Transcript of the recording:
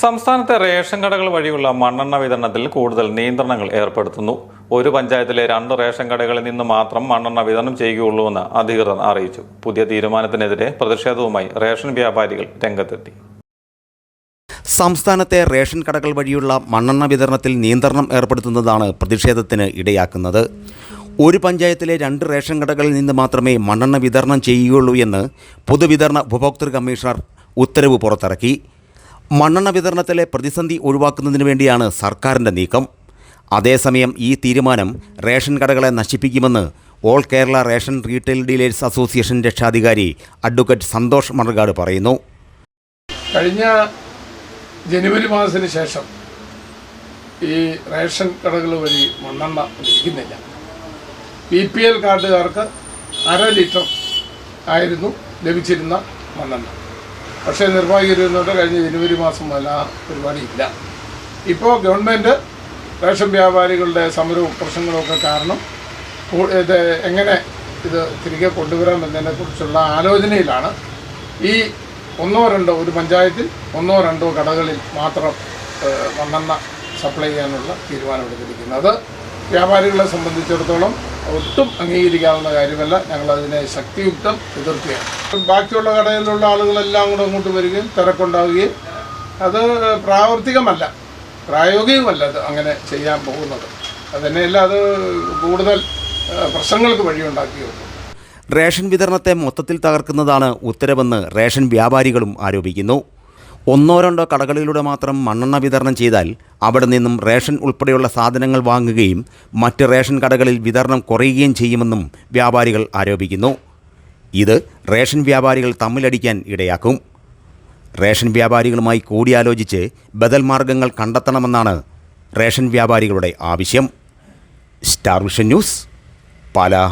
സംസ്ഥാനത്തെ റേഷൻ കടകൾ വഴിയുള്ള മണ്ണെണ്ണ വിതരണത്തിൽ കൂടുതൽ നിയന്ത്രണങ്ങൾ ഏർപ്പെടുത്തുന്നു. ഒരു പഞ്ചായത്തിലെ 2 റേഷൻ കടകളിൽ നിന്ന് മാത്രം മണ്ണെണ്ണ വിതരണം ചെയ്യുകയുള്ളൂവെന്ന് അധികൃതർ അറിയിച്ചു. പുതിയ തീരുമാനത്തിനെതിരെ പ്രതിഷേധവുമായി റേഷൻ വ്യാപാരികൾ രംഗത്തെത്തി. സംസ്ഥാനത്തെ റേഷൻ കടകൾ വഴിയുള്ള മണ്ണെണ്ണ വിതരണത്തിൽ നിയന്ത്രണം ഏർപ്പെടുത്തുന്നതാണ് പ്രതിഷേധത്തിന് ഇടയാക്കുന്നത്. ഒരു പഞ്ചായത്തിലെ 2 റേഷൻ കടകളിൽ നിന്ന് മാത്രമേ മണ്ണെണ്ണ വിതരണം ചെയ്യുകയുള്ളൂ എന്ന് പൊതുവിതരണ ഉപഭോക്തൃ കമ്മീഷണർ ഉത്തരവ് പുറത്തിറക്കി. മണ്ണെണ്ണ വിതരണത്തിലെ പ്രതിസന്ധി ഒഴിവാക്കുന്നതിന് വേണ്ടിയാണ് സർക്കാരിൻ്റെ നീക്കം. അതേസമയം ഈ തീരുമാനം റേഷൻ കടകളെ നശിപ്പിക്കുമെന്ന് all Kerala ration retail dealers association രക്ഷാധികാരി അഡ്വക്കേറ്റ് സന്തോഷ് മണർകാട് പറയുന്നു. കഴിഞ്ഞ ജനുവരി മാസത്തിന് ശേഷം ഈ റേഷൻ കടകൾ വഴി മണ്ണെണ്ണ ലഭിക്കുന്നില്ല. BPL കാർഡുകാർക്ക് 1/2 ലിറ്റർ ആയിരുന്നു ലഭിച്ചിരുന്ന മണ്ണെണ്ണ. പക്ഷേ നിർഭാഗ്യമായിട്ട് കഴിഞ്ഞ ജനുവരി മാസം മുതൽ ആ പരിപാടി ഇല്ല. ഇപ്പോൾ ഗവൺമെൻറ് റേഷൻ വ്യാപാരികളുടെ സമരവും പ്രശ്നങ്ങളുമൊക്കെ കാരണം ഇത് എങ്ങനെ ഇത് തിരികെ കൊണ്ടുവരാം എന്നതിനെക്കുറിച്ചുള്ള ആലോചനയിലാണ് ഈ ഒരു പഞ്ചായത്തിൽ 1-2 കടകളിൽ മാത്രം മണ്ണെണ്ണ സപ്ലൈ ചെയ്യാനുള്ള തീരുമാനമെടുത്തിരിക്കുന്നത്. അത് വ്യാപാരികളെ സംബന്ധിച്ചിടത്തോളം ഒട്ടും അംഗീകരിക്കാവുന്ന കാര്യമല്ല. ഞങ്ങളതിനെ ശക്തിയുക്തം എതിർക്കുകയാണ്. ബാക്കിയുള്ള കടയിലുള്ള ആളുകളെല്ലാം കൂടെ അങ്ങോട്ട് വരികയും തിരക്കുണ്ടാവുകയും അത് പ്രായോഗികമല്ല അത് അങ്ങനെ ചെയ്യാൻ പോകുന്നത്. അതുതന്നെയല്ല, അത് കൂടുതൽ പ്രശ്നങ്ങൾക്ക് വഴിയുണ്ടാക്കിയുള്ളൂ. റേഷൻ വിതരണത്തെ മൊത്തത്തിൽ തകർക്കുന്നതാണ് ഉത്തരവെന്ന് റേഷൻ വ്യാപാരികളും ആരോപിക്കുന്നു. 1-2 കടകളിലൂടെ മാത്രം മണ്ണെണ്ണ വിതരണം ചെയ്താൽ അവിടെ നിന്നും റേഷൻ ഉൾപ്പെടെയുള്ള സാധനങ്ങൾ വാങ്ങുകയും മറ്റ് റേഷൻ കടകളിൽ വിതരണം കുറയുകയും ചെയ്യുമെന്നും വ്യാപാരികൾ ആരോപിക്കുന്നു. ഇത് റേഷൻ വ്യാപാരികൾ തമ്മിലടിക്കാൻ ഇടയാക്കും. റേഷൻ വ്യാപാരികളുമായി കൂടിയാലോചിച്ച് ബദൽ മാർഗങ്ങൾ കണ്ടെത്തണമെന്നാണ് റേഷൻ വ്യാപാരികളുടെ ആവശ്യം. Star vision news, Pala.